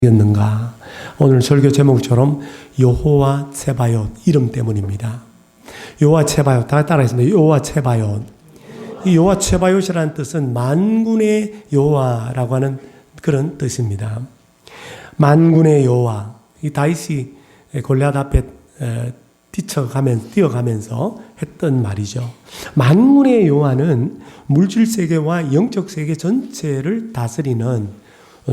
였는가? 오늘 설교 제목처럼 여호와 ጼ바옷 이름 때문입니다. 여호와 ጼ바옷 다 따라했습니다. 여호와 ጼ바옷. 이 여호와 ጼ바옷이라는 뜻은 만군의 여호와라고 하는 그런 뜻입니다. 만군의 여호와. 이 다윗이 골리앗 앞에 뛰어가면서 했던 말이죠. 만군의 여호와는 물질 세계와 영적 세계 전체를 다스리는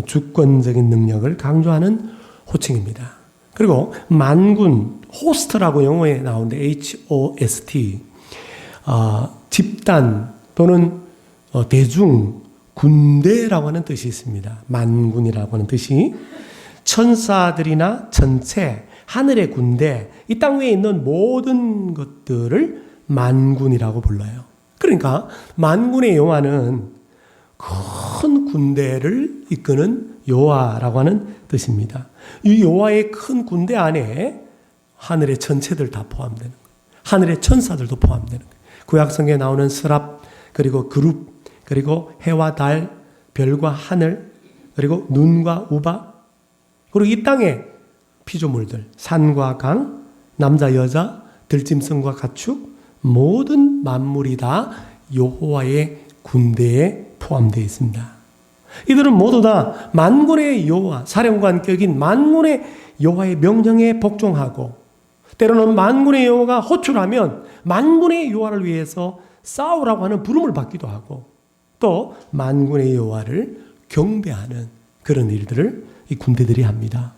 주권적인 능력을 강조하는 호칭입니다. 그리고 만군, 호스트라고 영어에 나오는데 HOST, 집단 또는 대중, 군대라고 하는 뜻이 있습니다. 만군이라고 하는 뜻이 천사들이나 전체, 하늘의 군대, 이 땅 위에 있는 모든 것들을 만군이라고 불러요. 그러니까 만군의 여호와는 큰 군대를 이끄는 여호와라고 하는 뜻입니다. 이 여호와의 큰 군대 안에 하늘의 전체들 다 포함되는 거예요. 하늘의 천사들도 포함되는 거예요. 구약성경에 나오는 스랍, 그리고 그룹, 그리고 해와 달, 별과 하늘, 그리고 눈과 우박, 그리고 이 땅의 피조물들, 산과 강, 남자 여자, 들짐승과 가축, 모든 만물이 다 여호와의 군대에 포함되어 있습니다. 이들은 모두 다 만군의 여호와, 사령관격인 만군의 여호와의 명령에 복종하고, 때로는 만군의 여호와가 호출하면 만군의 여호와를 위해서 싸우라고 하는 부름을 받기도 하고, 또 만군의 여호와를 경배하는 그런 일들을 이 군대들이 합니다.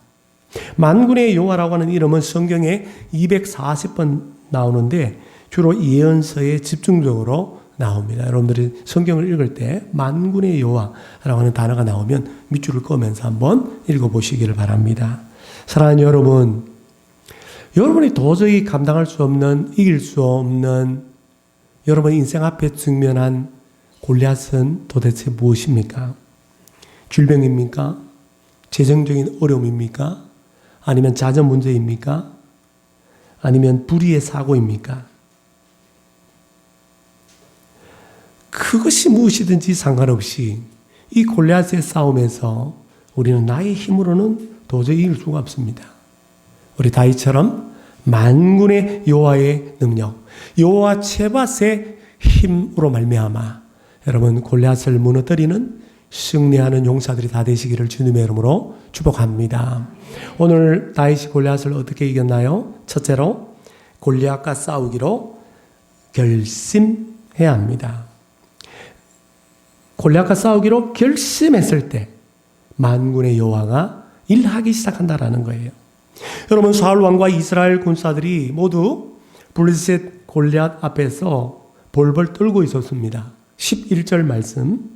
만군의 여호와라고 하는 이름은 성경에 240번 나오는데 주로 예언서에 집중적으로 나옵니다. 여러분들이 성경을 읽을 때 만군의 여호와라고 하는 단어가 나오면 밑줄을 그으면서 한번 읽어보시기를 바랍니다. 사랑하는 여러분, 여러분이 도저히 감당할 수 없는, 이길 수 없는 여러분 인생 앞에 직면한 골리앗은 도대체 무엇입니까? 질병입니까? 재정적인 어려움입니까? 아니면 자녀 문제입니까? 아니면 불의의 사고입니까? 그것이 무엇이든지 상관없이 이 골리앗의 싸움에서 우리는 나의 힘으로는 도저히 이길 수가 없습니다. 우리 다윗처럼 만군의 여호와의 능력, 여호와 ጼ바옷의 힘으로 말미암아 여러분 골리앗을 무너뜨리는 승리하는 용사들이 다 되시기를 주님의 이름으로 축복합니다. 오늘 다윗이 골리앗을 어떻게 이겼나요? 첫째로 골리앗과 싸우기로 결심해야 합니다. 골리앗과 싸우기로 결심했을 때 만군의 여호와가 일하기 시작한다라는 거예요. 여러분, 사울 왕과 이스라엘 군사들이 모두 블레셋 골리앗 앞에서 벌벌 떨고 있었습니다. 11절 말씀.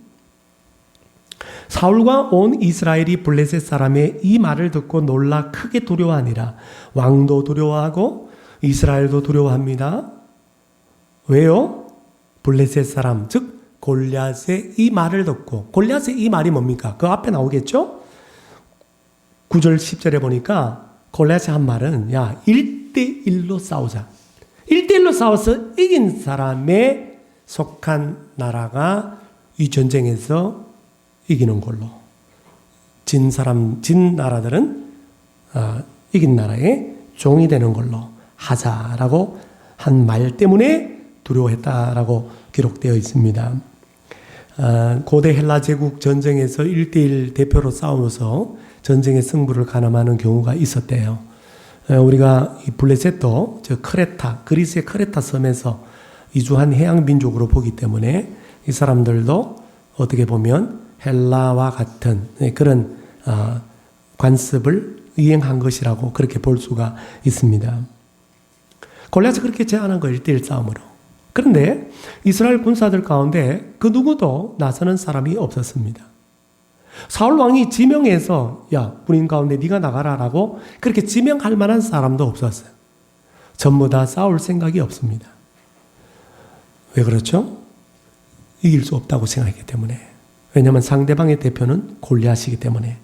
사울과 온 이스라엘이 블레셋 사람의 이 말을 듣고 놀라 크게 두려워하니라. 왕도 두려워하고 이스라엘도 두려워합니다. 왜요? 블레셋 사람, 즉 골리앗의 이 말을 듣고, 골리앗의 이 말이 뭡니까? 그 앞에 나오겠죠? 9절 10절에 보니까 골리앗이 한 말은, 야, 1대1로 싸우자. 1대1로 싸워서 이긴 사람에 속한 나라가 이 전쟁에서 이기는 걸로, 진 나라들은 이긴 나라의 종이 되는 걸로 하자라고 한 말 때문에 두려워했다라고 기록되어 있습니다. 고대 헬라 제국 전쟁에서 1대1 대표로 싸우면서 전쟁의 승부를 가늠하는 경우가 있었대요. 우리가 이 블레셋도 저 크레타, 그리스의 크레타 섬에서 이주한 해양 민족으로 보기 때문에 이 사람들도 어떻게 보면 헬라와 같은 그런 관습을 이행한 것이라고 그렇게 볼 수가 있습니다. 골리앗이 그렇게 제안한 거 1대1 싸움으로. 그런데 이스라엘 군사들 가운데 그 누구도 나서는 사람이 없었습니다. 사울 왕이 지명해서 야, 군인 가운데 네가 나가라라고 그렇게 지명할 만한 사람도 없었어요. 전부 다 싸울 생각이 없습니다. 왜 그렇죠? 이길 수 없다고 생각하기 때문에. 왜냐하면 상대방의 대표는 골리앗이기 때문에,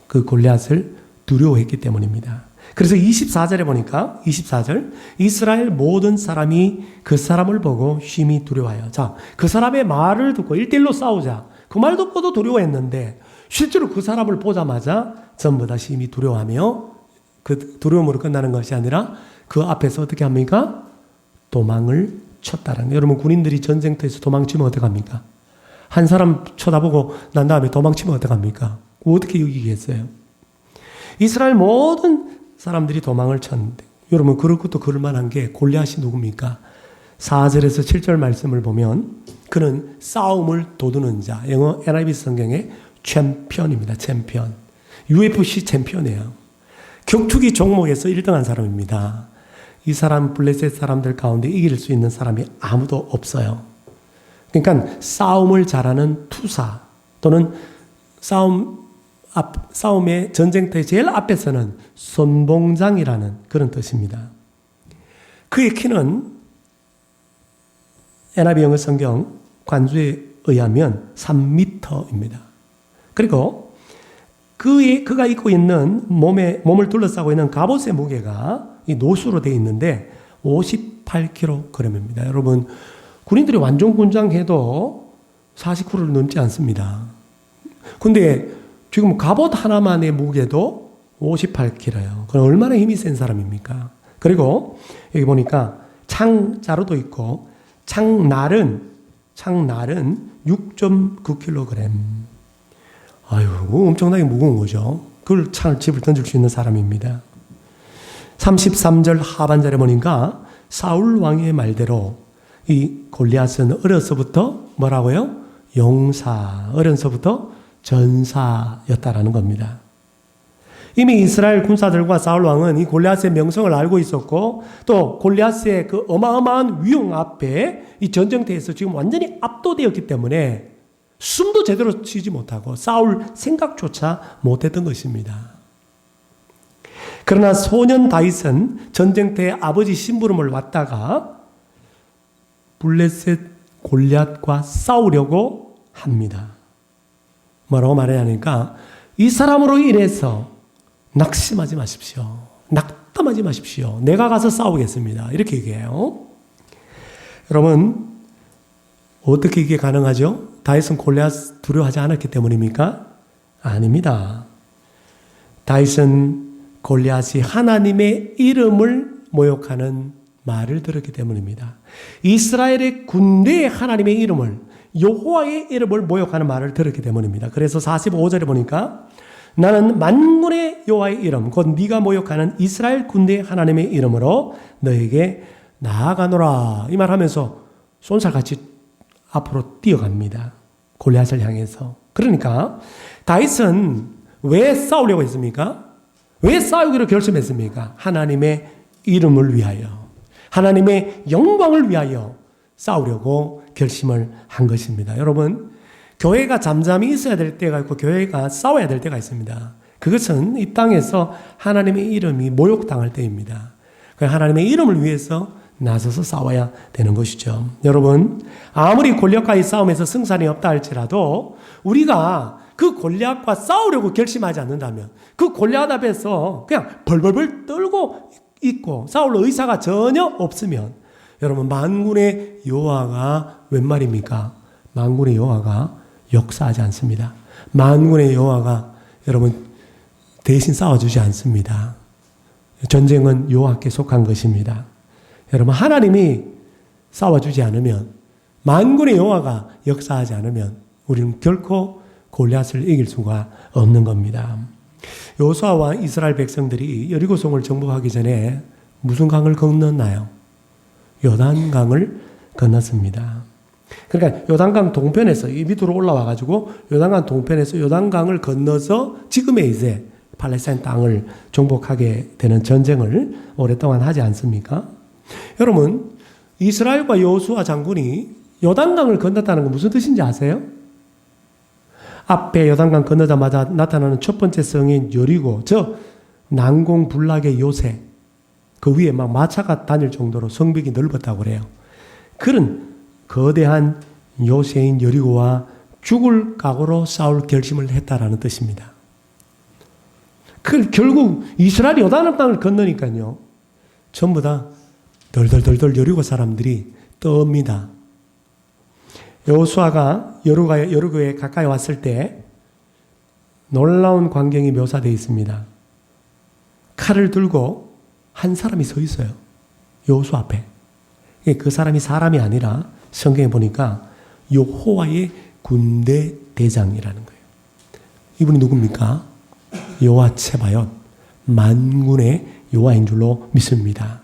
그 골리앗을 두려워했기 때문입니다. 그래서 24절에 보니까 24절 이스라엘 모든 사람이 그 사람을 보고 심히 두려워하여. 자, 그 사람의 말을 듣고 1대1로 싸우자. 그 말 듣고도 두려워했는데 실제로 그 사람을 보자마자 전부 다 심히 두려워하며 그 두려움으로 끝나는 것이 아니라 그 앞에서 어떻게 합니까? 도망을 쳤다는 거예요. 여러분 군인들이 전쟁터에서 도망치면 어떡합니까? 한 사람 쳐다보고 난 다음에 도망치면 어떡합니까? 어떻게 여기겠어요? 이스라엘 모든 사람들이 도망을 쳤는데 여러분 그럴 것도 그럴 만한 게 골리앗이 누굽니까? 4절에서 7절 말씀을 보면 그는 싸움을 도두는 자, 영어 NIV 성경의 챔피언입니다. 챔피언. UFC 챔피언이에요. 격투기 종목에서 1등한 사람입니다. 이 사람 블레셋 사람들 가운데 이길 수 있는 사람이 아무도 없어요. 그러니까 싸움을 잘하는 투사 또는 싸움의 전쟁터의 제일 앞에서는 선봉장이라는 그런 뜻입니다. 그의 키는 NIV 영어 성경 관주에 의하면 3m입니다. 그리고 그가 입고 있는 몸을 둘러싸고 있는 갑옷의 무게가 이 노수로 되어 있는데 58kg입니다. 여러분 군인들이 완전 군장해도 40kg를 넘지 않습니다. 근데 지금 갑옷 하나만의 무게도 58kg예요. 그럼 얼마나 힘이 센 사람입니까? 그리고 여기 보니까 창자루도 있고 창날은 6.9kg. 아유, 엄청나게 무거운 거죠. 그걸 창을 집을 던질 수 있는 사람입니다. 33절 하반절에 보니까 사울 왕의 말대로 이 골리앗은 어려서부터 뭐라고요? 용사, 어려서부터 전사였다라는 겁니다. 이미 이스라엘 군사들과 사울 왕은 이 골리앗의 명성을 알고 있었고 또 골리앗의 그 어마어마한 위용 앞에 이 전쟁터에서 지금 완전히 압도되었기 때문에 숨도 제대로 쉬지 못하고 싸울 생각조차 못했던 것입니다. 그러나 소년 다윗은 전쟁터에 아버지 심부름을 왔다가 블레셋 골리앗과 싸우려고 합니다. 뭐라고 말하냐니까 이 사람으로 인해서 낙심하지 마십시오. 낙담하지 마십시오. 내가 가서 싸우겠습니다. 이렇게 얘기해요. 여러분 어떻게 이게 가능하죠? 다윗은 골리앗 두려워하지 않았기 때문입니까? 아닙니다. 다윗은 골리앗이 하나님의 이름을 모욕하는 말을 들었기 때문입니다. 이스라엘의 군대의 하나님의 이름을 여호와의 이름을 모욕하는 말을 들었기 때문입니다. 그래서 45절에 보니까 나는 만군의 여호와의 이름 곧 네가 모욕하는 이스라엘 군대의 하나님의 이름으로 너에게 나아가노라 이 말하면서 쏜살같이 앞으로 뛰어갑니다. 골리앗을 향해서. 그러니까 다윗은 왜 싸우려고 했습니까? 왜 싸우기로 결심했습니까? 하나님의 이름을 위하여 하나님의 영광을 위하여 싸우려고 결심을 한 것입니다. 여러분 교회가 잠잠히 있어야 될 때가 있고 교회가 싸워야 될 때가 있습니다. 그것은 이 땅에서 하나님의 이름이 모욕당할 때입니다. 하나님의 이름을 위해서 나서서 싸워야 되는 것이죠. 여러분 아무리 골리앗과의 싸움에서 승산이 없다 할지라도 우리가 그 골리앗과 싸우려고 결심하지 않는다면 그 골리앗 앞에서 그냥 벌벌벌 떨고 있고 싸울 의사가 전혀 없으면 여러분 만군의 여호와가 웬 말입니까? 만군의 여호와가 역사하지 않습니다. 만군의 여호와가 여러분 대신 싸워주지 않습니다. 전쟁은 여호와께 속한 것입니다. 여러분 하나님이 싸워주지 않으면 만군의 여호와가 역사하지 않으면 우리는 결코 골리앗을 이길 수가 없는 겁니다. 여호수아와 이스라엘 백성들이 여리고성을 정복하기 전에 무슨 강을 건넜나요? 요단강을 건넜습니다. 그러니까 요단강 동편에서 이 밑으로 올라와 가지고 요단강 동편에서 요단강을 건너서 지금의 이제 팔레스타인 땅을 정복하게 되는 전쟁을 오랫동안 하지 않습니까? 여러분 이스라엘과 여호수아 장군이 요단강을 건넜다는 건 무슨 뜻인지 아세요? 앞에 요단강 건너자마자 나타나는 첫 번째 성인 여리고 저 난공불락의 요새 그 위에 막 마차가 다닐 정도로 성벽이 넓었다고 그래요. 그런 거대한 요새인 여리고와 죽을 각오로 싸울 결심을 했다라는 뜻입니다. 결국 이스라엘이 요단 땅을 건너니까요. 전부 다 덜덜덜덜 여리고 사람들이 떱니다. 여호수아가 여리고에 가까이 왔을 때 놀라운 광경이 묘사되어 있습니다. 칼을 들고 한 사람이 서 있어요. 여호수아 앞에. 그 사람이 사람이 아니라 성경에 보니까 여호와의 군대 대장이라는 거예요. 이분이 누굽니까? 여호와 츠바옷, 만군의 여호와인 줄로 믿습니다.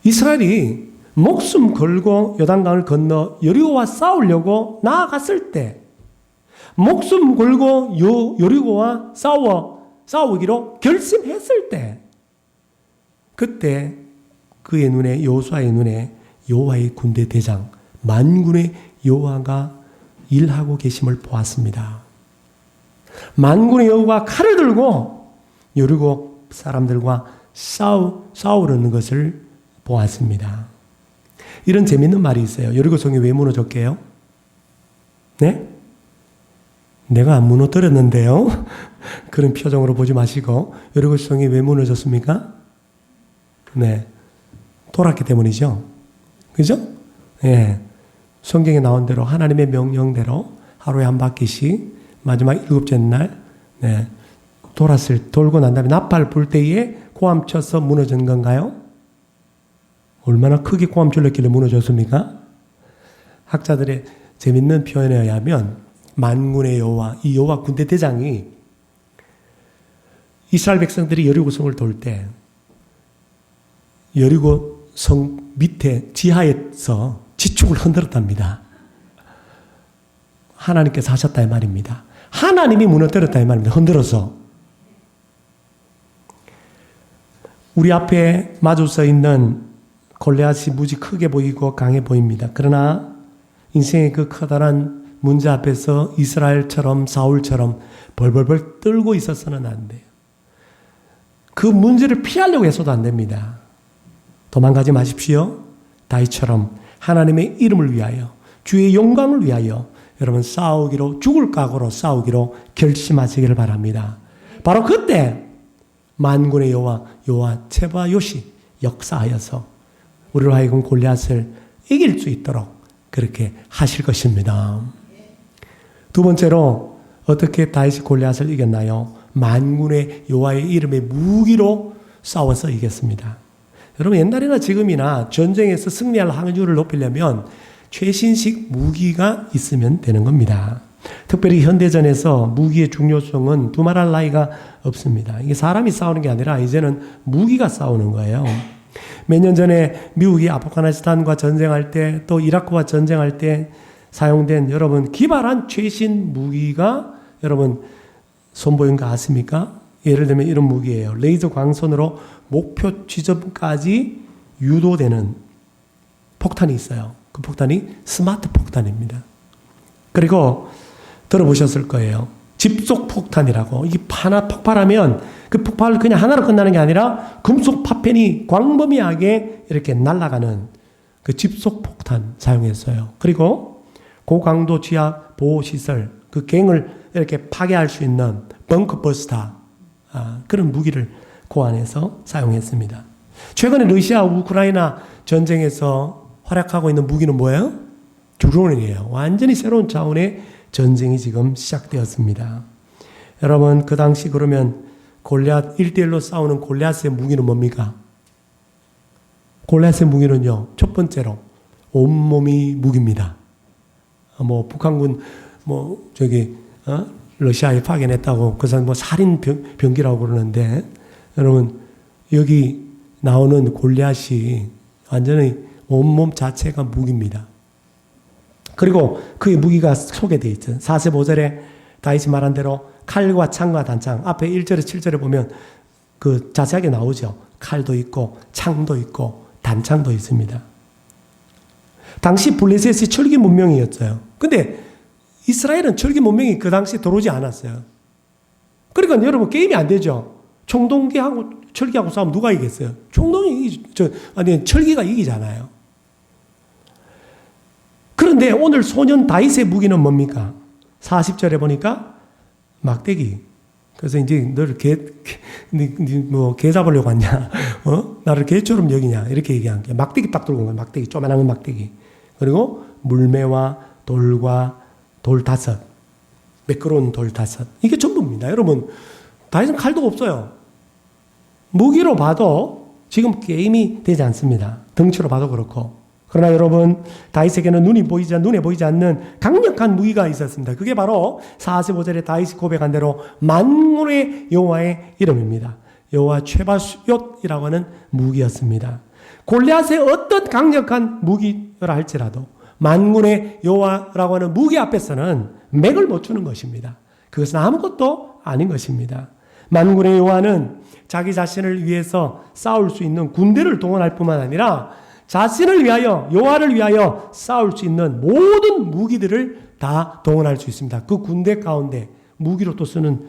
이스라엘이 목숨 걸고 요단강을 건너 여리고와 싸우려고 나아갔을 때, 목숨 걸고 여리고와 싸우기로 결심했을 때, 그때 그의 눈에, 여호수아의 눈에 여호와의 군대 대장, 만군의 여호와가 일하고 계심을 보았습니다. 만군의 여호와가 칼을 들고 여리고 사람들과 싸우려는 것을 보았습니다. 이런 재밌는 말이 있어요. 여리고성이 왜 무너졌게요? 네? 내가 안 무너뜨렸는데요. 그런 표정으로 보지 마시고, 여리고성이 왜 무너졌습니까? 네, 돌았기 때문이죠. 그죠? 네. 성경에 나온 대로 하나님의 명령대로 하루에 한 바퀴씩 마지막 7째 날, 네, 돌고 난 다음에 나팔 불 때에 고함 쳐서 무너진 건가요? 얼마나 크게 고함 질렀길래 무너졌습니까? 학자들의 재밌는 표현에 의하면 만군의 여호와, 이 여호와 군대 대장이 이스라엘 백성들이 여리고성을 돌 때 여리고성 밑에 지하에서 지축을 흔들었답니다. 하나님께서 하셨다 이 말입니다. 하나님이 무너뜨렸다 이 말입니다. 흔들어서. 우리 앞에 마주 서 있는 골리앗이 무지 크게 보이고 강해 보입니다. 그러나 인생의 그 커다란 문제 앞에서 이스라엘처럼 사울처럼 벌벌벌 떨고 있어서는 안 돼요. 그 문제를 피하려고 해서도 안 됩니다. 도망가지 마십시오. 다윗처럼 하나님의 이름을 위하여, 주의 영광을 위하여 여러분 싸우기로, 죽을 각오로 싸우기로 결심하시기를 바랍니다. 바로 그때 만군의 여호와 츠바옷이 역사하여서 우리로 하여금 골리앗을 이길 수 있도록 그렇게 하실 것입니다. 두 번째로 어떻게 다윗이 골리앗을 이겼나요? 만군의 여호와의 이름의 무기로 싸워서 이겼습니다. 여러분, 옛날이나 지금이나 전쟁에서 승리할 확률을 높이려면 최신식 무기가 있으면 되는 겁니다. 특별히 현대전에서 무기의 중요성은 두말할 나위가 없습니다. 이게 사람이 싸우는 게 아니라 이제는 무기가 싸우는 거예요. 몇 년 전에 미국이 아프가니스탄과 전쟁할 때, 또 이라크와 전쟁할 때 사용된 여러분 기발한 최신 무기가 여러분 선보인 거 아십니까? 예를 들면 이런 무기예요. 레이저 광선으로 목표 지점까지 유도되는 폭탄이 있어요. 그 폭탄이 스마트 폭탄입니다. 그리고 들어보셨을 거예요. 집속 폭탄이라고. 이게 하나 폭발하면 그 폭발 그냥 하나로 끝나는 게 아니라 금속 파편이 광범위하게 이렇게 날아가는 그 집속 폭탄 사용했어요. 그리고 고강도 지하 보호시설, 그 갱을 이렇게 파괴할 수 있는 벙커버스터, 그런 무기를 고안해서 사용했습니다. 최근에 러시아 우크라이나 전쟁에서 활약하고 있는 무기는 뭐예요? 드론이에요. 완전히 새로운 차원의 전쟁이 지금 시작되었습니다. 여러분, 그 당시 그러면 골리앗 1대1로 싸우는 골리앗의 무기는 뭡니까? 골리앗의 무기는요, 첫 번째로 온몸이 무기입니다. 북한군 러시아에 파견했다고 그 사람 살인 병기라고 그러는데, 여러분 여기 나오는 골리앗이 완전히 온몸 자체가 무기입니다. 그리고 그의 무기가 소개되어 있죠. 45절에 다윗이 말한 대로 칼과 창과 단창, 앞에 1절에 7절에 보면 그 자세하게 나오죠. 칼도 있고 창도 있고 단창도 있습니다. 당시 블레셋이 철기 문명이었어요. 근데 이스라엘은 철기 문명이 그 당시 들어오지 않았어요. 그러니까 여러분 게임이 안 되죠. 청동기하고 철기하고 싸우면 누가 이기겠어요? 철기가 이기잖아요. 그런데 오늘 소년 다윗의 무기는 뭡니까? 40절에 보니까 막대기. 그래서 이제 너를 개 잡으려고 왔냐? 나를 개처럼 여기냐? 이렇게 얘기한 게 막대기 딱 들고 온 거예요. 막대기, 조그만한 막대기. 그리고 물매와 돌과 돌 5. 매끄러운 돌 5. 이게 전부입니다. 여러분, 다윗은 칼도 없어요. 무기로 봐도 지금 게임이 되지 않습니다. 덩치로 봐도 그렇고. 그러나 여러분, 다윗에게는 눈에 보이지 않는 강력한 무기가 있었습니다. 그게 바로 45절에 다윗이 고백한 대로 만군의 여호와의 이름입니다. 여호와 최바시옷이라고 하는 무기였습니다. 골리앗의 어떤 강력한 무기라 할지라도 만군의 여호와라고 하는 무기 앞에서는 맥을 못 추는 것입니다. 그것은 아무것도 아닌 것입니다. 만군의 여호와는 자기 자신을 위해서 싸울 수 있는 군대를 동원할 뿐만 아니라 자신을 위하여, 여호와를 위하여 싸울 수 있는 모든 무기들을 다 동원할 수 있습니다. 그 군대 가운데 무기로 또 쓰는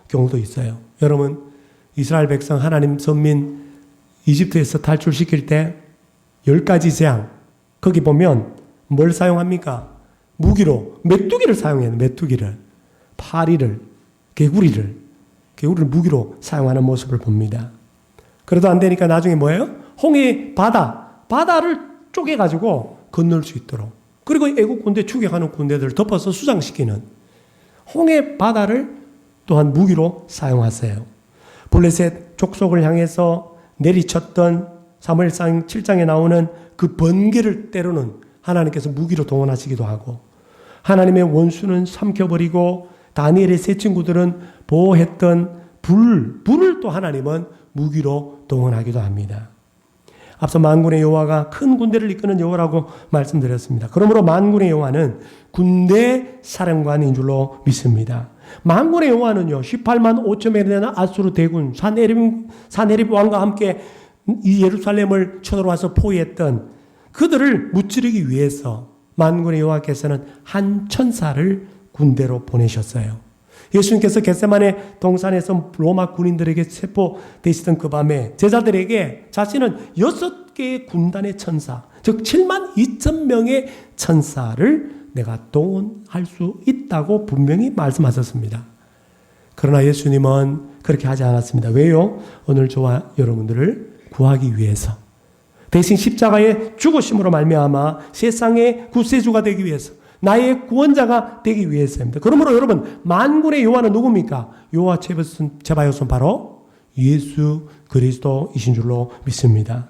경우도 있어요. 여러분, 이스라엘 백성 하나님 선민 이집트에서 탈출시킬 때 10가지 재앙, 거기 보면 뭘 사용합니까? 무기로 메뚜기를 사용해요. 메뚜기를, 파리를, 개구리를 무기로 사용하는 모습을 봅니다. 그래도 안 되니까 나중에 뭐예요? 홍해 바다를 쪼개가지고 건널 수 있도록, 그리고 애국 군대 추격하는 군대들을 덮어서 수장시키는 홍해 바다를 또한 무기로 사용하세요. 블레셋 족속을 향해서 내리쳤던 사무엘상 7장에 나오는 그 번개를 때로는 하나님께서 무기로 동원하시기도 하고, 하나님의 원수는 삼켜버리고 다니엘의 세 친구들은 보호했던 불을 또 하나님은 무기로 동원하기도 합니다. 앞서 만군의 여호와가 큰 군대를 이끄는 여호와라고 말씀드렸습니다. 그러므로 만군의 여호와는 군대 사령관인 줄로 믿습니다. 만군의 여호와는요, 18만 5천명이 되는 아수르 대군 사네립 왕과 함께 이 예루살렘을 쳐들어와서 포위했던 그들을 무찌르기 위해서 만군의 여호와께서는 한 천사를 군대로 보내셨어요. 예수님께서 겟세마네 동산에서 로마 군인들에게 체포되시던 그 밤에 제자들에게 자신은 6개의 군단의 천사, 즉 7만 2천 명의 천사를 내가 동원할 수 있다고 분명히 말씀하셨습니다. 그러나 예수님은 그렇게 하지 않았습니다. 왜요? 오늘 저와 여러분들을 구하기 위해서, 대신 십자가의 죽으심으로 말미암아 세상의 구세주가 되기 위해서, 나의 구원자가 되기 위해서입니다. 그러므로 여러분, 만군의 여호와는 누굽니까? 여호와 제바요선 바로 예수 그리스도이신 줄로 믿습니다.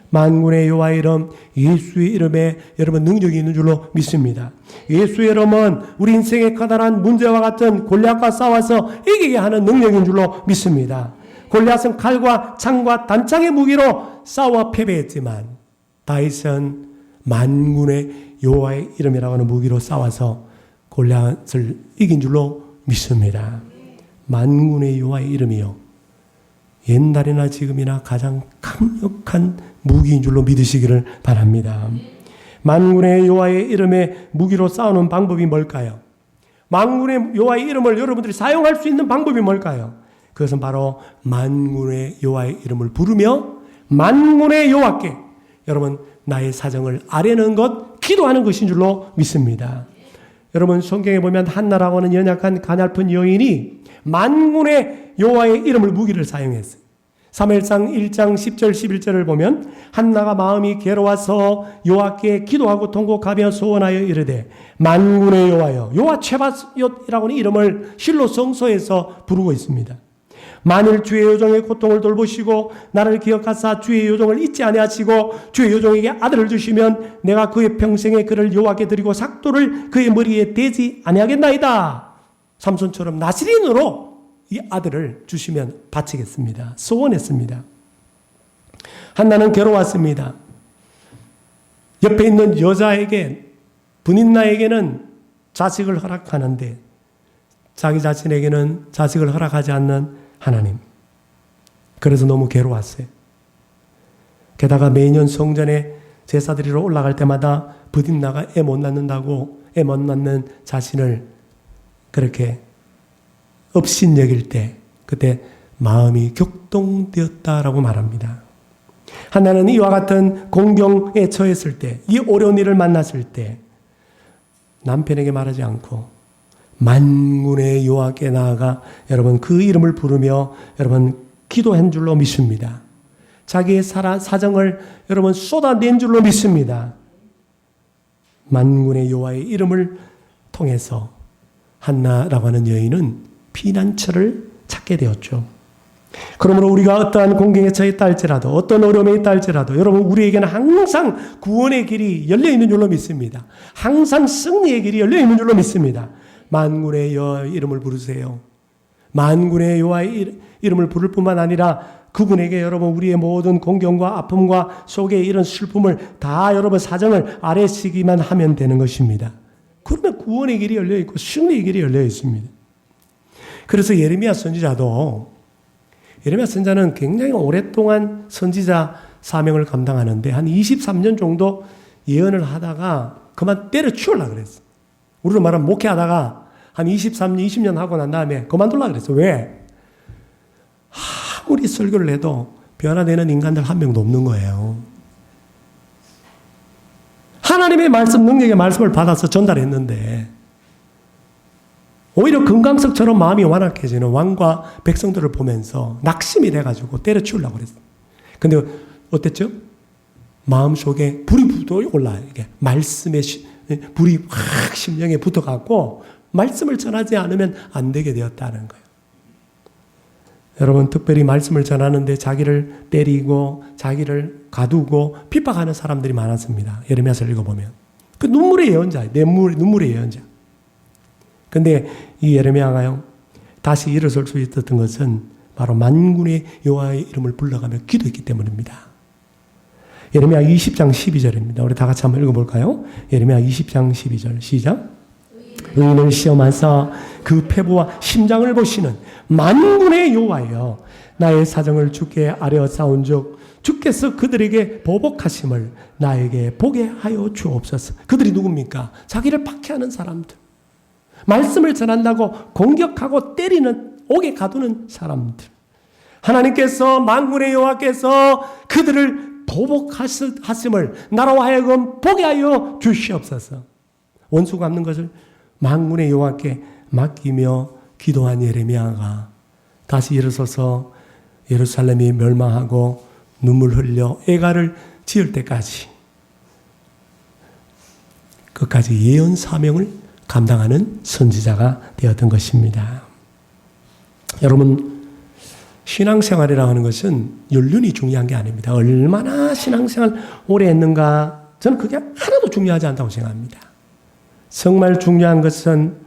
만군의 여호와의 이름, 예수의 이름에 여러분 능력이 있는 줄로 믿습니다. 예수의 이름은 우리 인생의 커다란 문제와 같은 골리앗과 싸워서 이기게 하는 능력인 줄로 믿습니다. 골리앗은 칼과 창과 단창의 무기로 싸워 패배했지만 다윗은 만군의 여호와의 이름이라고 하는 무기로 싸워서 골리앗을 이긴 줄로 믿습니다. 만군의 여호와의 이름이요, 옛날이나 지금이나 가장 강력한 무기인 줄로 믿으시기를 바랍니다. 만군의 여호와의 이름의 무기로 싸우는 방법이 뭘까요? 만군의 여호와의 이름을 여러분들이 사용할 수 있는 방법이 뭘까요? 그것은 바로 만군의 여호와의 이름을 부르며 만군의 여호와께 여러분 나의 사정을 아뢰는 것, 기도하는 것인 줄로 믿습니다. 여러분, 성경에 보면 한나라고 하는 연약한 가냘픈 여인이 만군의 여호와의 이름을 무기를 사용했어요. 사무엘상 1장 10절 11절을 보면 한나가 마음이 괴로워서 여호와께 기도하고 통곡하며 소원하여 이르되 만군의 여호와여, 여호와 최바시옷이라고 하는 이름을 실로 성소에서 부르고 있습니다. 만일 주의 요정의 고통을 돌보시고 나를 기억하사 주의 요정을 잊지 아니하시고 주의 요정에게 아들을 주시면 내가 그의 평생에 그를 여호와께 드리고 삭도를 그의 머리에 대지 아니하겠나이다. 삼손처럼 나시린으로 이 아들을 주시면 바치겠습니다. 소원했습니다. 한나는 괴로웠습니다. 옆에 있는 여자에게, 분인나에게는 자식을 허락하는데 자기 자신에게는 자식을 허락하지 않는 하나님. 그래서 너무 괴로웠어요. 게다가 매년 성전에 제사 드리러 올라갈 때마다 부딘나가 애 못 낳는다고 애 못 낳는 자신을 그렇게 업신여길 때 그때 마음이 격동되었다라고 말합니다. 하나는 이와 같은 공경에 처했을 때, 이 어려운 일을 만났을 때 남편에게 말하지 않고 만군의 여호와께 나아가 여러분 그 이름을 부르며 여러분 기도한 줄로 믿습니다. 자기의 사정을 여러분 쏟아낸 줄로 믿습니다. 만군의 여호와의 이름을 통해서 한나라고 하는 여인은 피난처를 찾게 되었죠. 그러므로 우리가 어떠한 공경에 처해 있다 할지라도 어떤 어려움에 있다 할지라도 여러분 우리에게는 항상 구원의 길이 열려있는 줄로 믿습니다. 항상 승리의 길이 열려있는 줄로 믿습니다. 만군의 여호와의 이름을 부르세요. 만군의 여호와의 이름을 부를 뿐만 아니라 그분에게 여러분 우리의 모든 공경과 아픔과 속에 이런 슬픔을 다 여러분 사정을 아뢰시기만 하면 되는 것입니다. 그러면 구원의 길이 열려있고 승리의 길이 열려있습니다. 그래서 예레미야 선지자는 굉장히 오랫동안 선지자 사명을 감당하는데 한 23년 정도 예언을 하다가 그만 때려치우려고 그랬어. 우리로 말하면 목회하다가 한 23년, 20년 하고 난 다음에 그만두려고 그랬어. 왜? 아무리 설교를 해도 변화되는 인간들 한 명도 없는 거예요. 하나님의 말씀, 능력의 말씀을 받아서 전달했는데 오히려 금강석처럼 마음이 완악해지는 왕과 백성들을 보면서 낙심이 돼가지고 때려치우려고 그랬어요. 근데 어땠죠? 마음속에 불이 부터 올라요. 이게 말씀의 불이 확 심령에 붙어갖고 말씀을 전하지 않으면 안 되게 되었다는 거예요. 여러분 특별히 말씀을 전하는데 자기를 때리고 자기를 가두고 핍박하는 사람들이 많았습니다. 예레미야서를 읽어보면. 그 눈물의 예언자예요. 눈물의 예언자. 근데 이 예레미야가요 다시 일어설 수 있었던 것은 바로 만군의 여호와의 이름을 불러가며 기도했기 때문입니다. 예레미야 20장 12절입니다. 우리 다 같이 한번 읽어볼까요? 예레미야 20장 12절 시작. 의인을 시험하사 그 패부와 심장을 보시는 만군의 여호와여 나의 사정을 주께 아뢰어 싸운즉 주께서 그들에게 보복하심을 나에게 보게 하여 주옵소서. 그들이 누굽니까? 자기를 박해하는 사람들. 말씀을 전한다고 공격하고 때리는 옥에 가두는 사람들. 하나님께서 만군의 여호와께서 그들을 보복하심을 나로 하여금 보게 하여 주시옵소서. 원수 갚는 것을 만군의 여호와께 맡기며 기도한 예레미야가 다시 일어서서 예루살렘이 멸망하고 눈물 흘려 애가를 지을 때까지 끝까지 예언 사명을 감당하는 선지자가 되었던 것입니다. 여러분 신앙생활이라고 하는 것은 연륜이 중요한 게 아닙니다. 얼마나 신앙생활 오래 했는가 저는 그게 하나도 중요하지 않다고 생각합니다. 정말 중요한 것은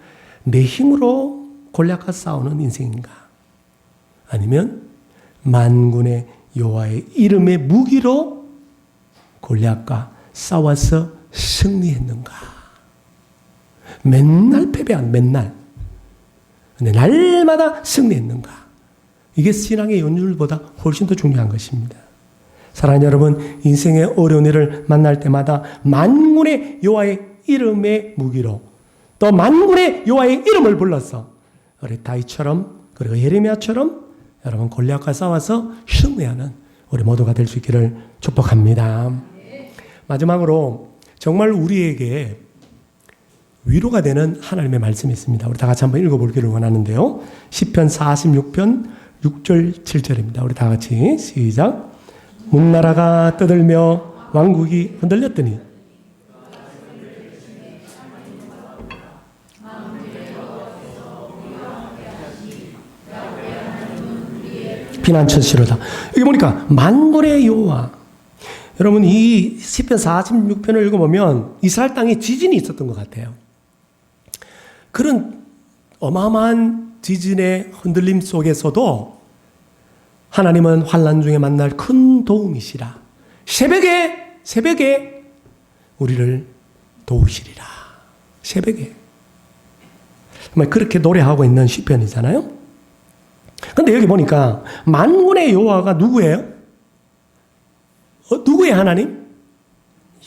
내 힘으로 골리앗과 싸우는 인생인가 아니면 만군의 여호와의 이름의 무기로 골리앗과 싸워서 승리했는가. 맨날 패배한 맨날. 근데 날마다 승리했는가. 이게 신앙의 연륜보다 훨씬 더 중요한 것입니다. 사랑하는 여러분, 인생의 어려운 일을 만날 때마다 만군의 여호와의 이름의 무기로 또 만군의 여호와의 이름을 불러서 우리 다윗처럼 그리고 예레미야처럼 여러분 골리앗과 싸워서 승리하는 우리 모두가 될 수 있기를 축복합니다. 마지막으로 정말 우리에게 위로가 되는 하나님의 말씀이 있습니다. 우리 다 같이 한번 읽어보기를 원하는데요. 시편 46편 6절 7절입니다. 우리 다 같이 시작. 문나라가 떠들며 왕국이 흔들렸더니 피난처시로다. 여기 보니까 만군의 여호와. 여러분 이 시편 46편을 읽어보면 이스라엘 땅에 지진이 있었던 것 같아요. 그런 어마어마한 지진의 흔들림 속에서도 하나님은 환난 중에 만날 큰 도움이시라. 새벽에 우리를 도우시리라. 새벽에. 정말 그렇게 노래하고 있는 시편이잖아요. 근데 여기 보니까 만군의 여호와가 누구예요? 누구의 하나님?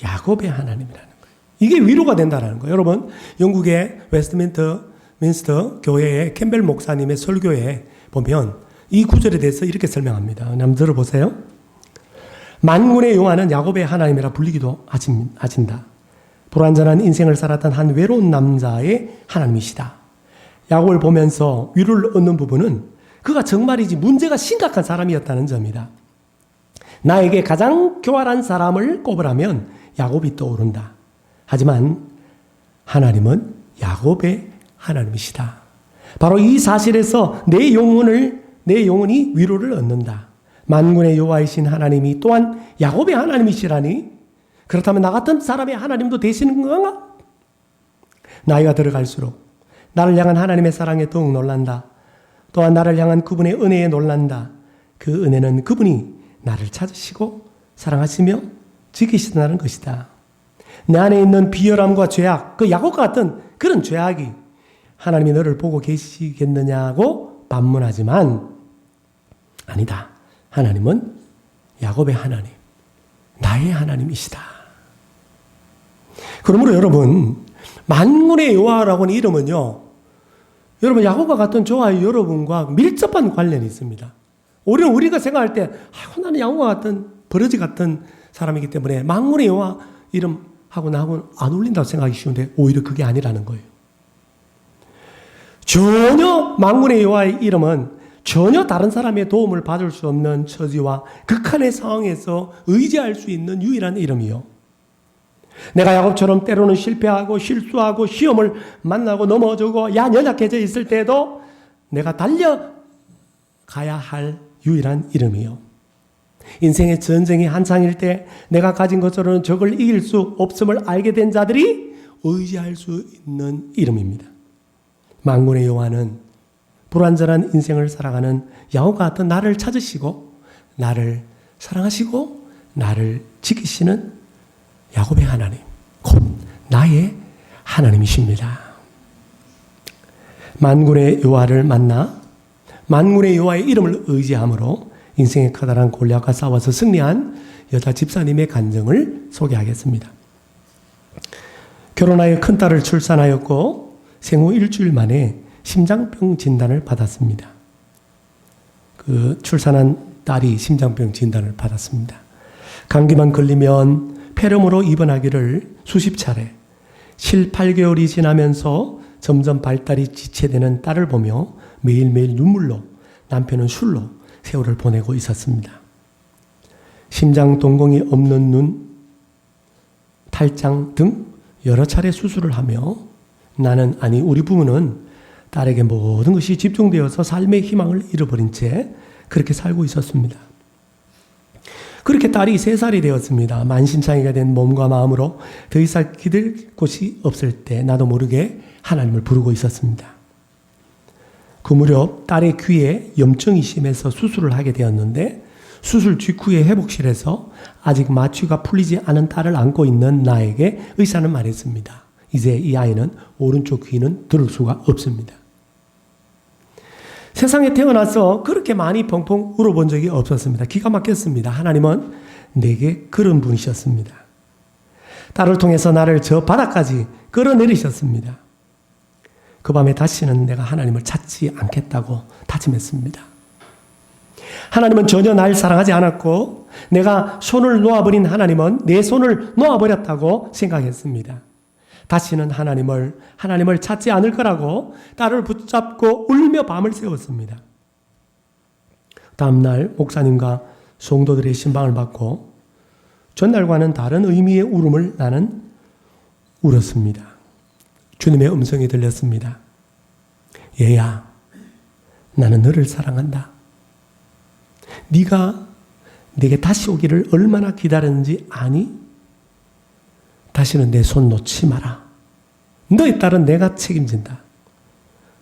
야곱의 하나님이라는 거예요. 이게 위로가 된다는 거예요. 여러분, 영국의 웨스트민스터 교회의 캠벨 목사님의 설교에 보면 이 구절에 대해서 이렇게 설명합니다. 한번 들어보세요. 만군의 여호와는 야곱의 하나님이라 불리기도 하신다. 불완전한 인생을 살았던 한 외로운 남자의 하나님이시다. 야곱을 보면서 위로를 얻는 부분은 그가 정말이지 문제가 심각한 사람이었다는 점이다. 나에게 가장 교활한 사람을 꼽으라면 야곱이 떠오른다. 하지만 하나님은 야곱의 하나님이시다. 바로 이 사실에서 내 영혼이 위로를 얻는다. 만군의 여호와이신 하나님이 또한 야곱의 하나님이시라니, 그렇다면 나 같은 사람의 하나님도 되시는 건가? 나이가 들어갈수록 나를 향한 하나님의 사랑에 더욱 놀란다. 또한 나를 향한 그분의 은혜에 놀란다. 그 은혜는 그분이 나를 찾으시고 사랑하시며 지키신다는 것이다. 내 안에 있는 비열함과 죄악, 그 야곱과 같은 그런 죄악이 하나님이 너를 보고 계시겠느냐고 반문하지만 아니다. 하나님은 야곱의 하나님, 나의 하나님이시다. 그러므로 여러분, 만군의 여호와라고는 이름은요, 여러분 야곱과 같은 저와 여러분과 밀접한 관련이 있습니다. 우리가 생각할 때 나는 야곱과 같은 버러지 같은 사람이기 때문에 만군의 여호와 이름하고 나하고는 안 어울린다고 생각하기 쉬운데 오히려 그게 아니라는 거예요. 전혀 만군의 여호와의 이름은 전혀 다른 사람의 도움을 받을 수 없는 처지와 극한의 상황에서 의지할 수 있는 유일한 이름이요. 내가 야곱처럼 때로는 실패하고 실수하고 시험을 만나고 넘어지고 연약해져 있을 때도 내가 달려가야 할 유일한 이름이요. 인생의 전쟁이 한창일 때 내가 가진 것으로는 적을 이길 수 없음을 알게 된 자들이 의지할 수 있는 이름입니다. 만군의 여호와는 불완전한 인생을 살아가는 야곱과 같은 나를 찾으시고 나를 사랑하시고 나를 지키시는 야곱의 하나님, 곧 나의 하나님이십니다. 만군의 여호와를 만나 만군의 여호와의 이름을 의지함으로 인생의 커다란 골리앗과 싸워서 승리한 여자 집사님의 간증을 소개하겠습니다. 결혼하여 큰딸을 출산하였고 생후 일주일 만에 심장병 진단을 받았습니다. 그 출산한 딸이 심장병 진단을 받았습니다. 감기만 걸리면 폐렴으로 입원하기를 수십 차례, 7, 8개월이 지나면서 점점 발달이 지체되는 딸을 보며 매일매일 눈물로, 남편은 술로 세월을 보내고 있었습니다. 심장 동공이 없는 눈, 탈장 등 여러 차례 수술을 하며 우리 부부는 딸에게 모든 것이 집중되어서 삶의 희망을 잃어버린 채 그렇게 살고 있었습니다. 그렇게 딸이 3살이 되었습니다. 만신창이가 된 몸과 마음으로 더 이상 기댈 곳이 없을 때 나도 모르게 하나님을 부르고 있었습니다. 그 무렵 딸의 귀에 염증이 심해서 수술을 하게 되었는데 수술 직후에 회복실에서 아직 마취가 풀리지 않은 딸을 안고 있는 나에게 의사는 말했습니다. 이제 이 아이는 오른쪽 귀는 들을 수가 없습니다. 세상에 태어나서 그렇게 많이 펑펑 울어본 적이 없었습니다. 기가 막혔습니다. 하나님은 내게 그런 분이셨습니다. 딸을 통해서 나를 저 바닥까지 끌어내리셨습니다. 그 밤에 다시는 내가 하나님을 찾지 않겠다고 다짐했습니다. 하나님은 전혀 날 사랑하지 않았고 내가 손을 놓아버린 하나님은 내 손을 놓아버렸다고 생각했습니다. 다시는 하나님을 찾지 않을 거라고 딸을 붙잡고 울며 밤을 새웠습니다. 다음날 목사님과 성도들의 신방을 받고 전날과는 다른 의미의 울음을 나는 울었습니다. 주님의 음성이 들렸습니다. 얘야, 나는 너를 사랑한다. 네가 내게 다시 오기를 얼마나 기다렸는지 아니? 다시는 내 손 놓지 마라. 너의 딸은 내가 책임진다.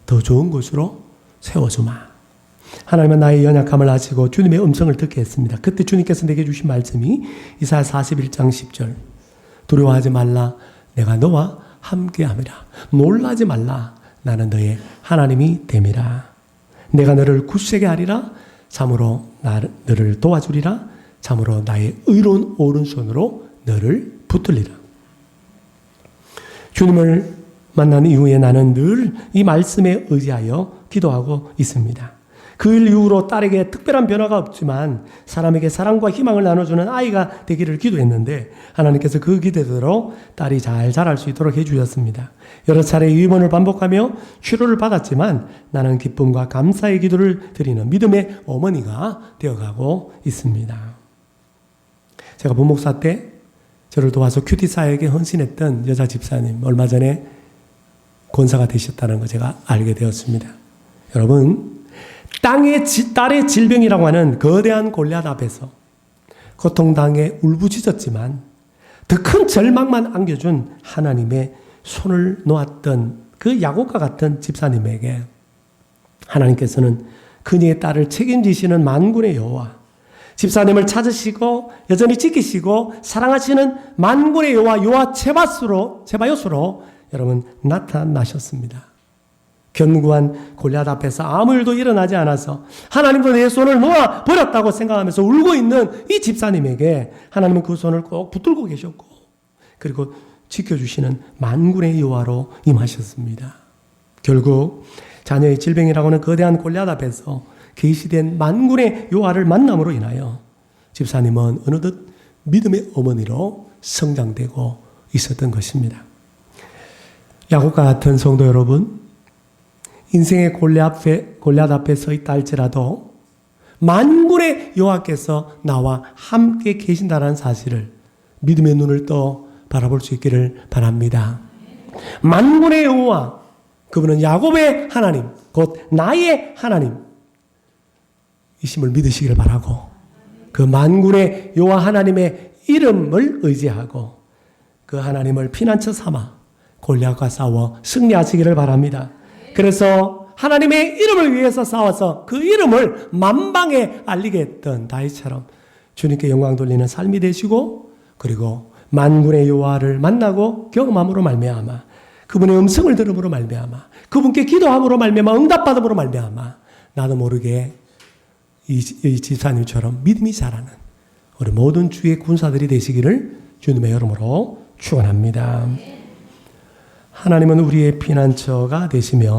더 좋은 곳으로 세워주마. 하나님은 나의 연약함을 아시고 주님의 음성을 듣게 했습니다. 그때 주님께서 내게 주신 말씀이 이사야 41장 10절. 두려워하지 말라. 내가 너와 함께함이라. 놀라지 말라. 나는 너의 하나님이 됨이라. 내가 너를 굳세게 하리라. 참으로 너를 도와주리라. 참으로 나의 의로운 오른손으로 너를 붙들리라. 주님을 만난 이후에 나는 늘 이 말씀에 의지하여 기도하고 있습니다. 그 일 이후로 딸에게 특별한 변화가 없지만 사람에게 사랑과 희망을 나눠주는 아이가 되기를 기도했는데 하나님께서 그 기대대로 딸이 잘 자랄 수 있도록 해주셨습니다. 여러 차례 입원을 반복하며 치료를 받았지만 나는 기쁨과 감사의 기도를 드리는 믿음의 어머니가 되어가고 있습니다. 제가 부목사 때 저를 도와서 큐티 사역에 헌신했던 여자 집사님, 얼마 전에 권사가 되셨다는 거 제가 알게 되었습니다. 여러분, 딸의 질병이라고 하는 거대한 골리앗 앞에서 고통당해 울부짖었지만 더 큰 절망만 안겨준 하나님의 손을 놓았던 그 야곱과 같은 집사님에게 하나님께서는 그녀의 딸을 책임지시는 만군의 여호와, 집사님을 찾으시고 여전히 지키시고 사랑하시는 만군의 여호와 세바요스로 여러분 나타나셨습니다. 견고한 골리앗 앞에서 아무 일도 일어나지 않아서 하나님도 내 손을 놓아 버렸다고 생각하면서 울고 있는 이 집사님에게 하나님은 그 손을 꼭 붙들고 계셨고, 그리고 지켜주시는 만군의 여호와로 임하셨습니다. 결국 자녀의 질병이라고 하는 거대한 골리앗 앞에서 계시된 만군의 여호와를 만남으로 인하여 집사님은 어느덧 믿음의 어머니로 성장되고 있었던 것입니다. 야곱과 같은 성도 여러분, 인생의 골리앗 앞에 서 있다 할지라도 만군의 여호와께서 나와 함께 계신다는 사실을 믿음의 눈을 떠 바라볼 수 있기를 바랍니다. 만군의 여호와, 그분은 야곱의 하나님, 곧 나의 하나님 이심을 믿으시기를 바라고, 그 만군의 여호와 하나님의 이름을 의지하고 그 하나님을 피난처 삼아 골리앗과 싸워 승리하시기를 바랍니다. 그래서 하나님의 이름을 위해서 싸워서 그 이름을 만방에 알리게 했던 다윗처럼 주님께 영광 돌리는 삶이 되시고, 그리고 만군의 여호와를 만나고 경험함으로 말미암아, 그분의 음성을 들음으로 말미암아, 그분께 기도함으로 말미암아, 응답받음으로 말미암아 나도 모르게 이 집사님처럼 믿음이 자라는 우리 모든 주의 군사들이 되시기를 주님의 이름으로 축원합니다. 하나님은 우리의 피난처가 되시며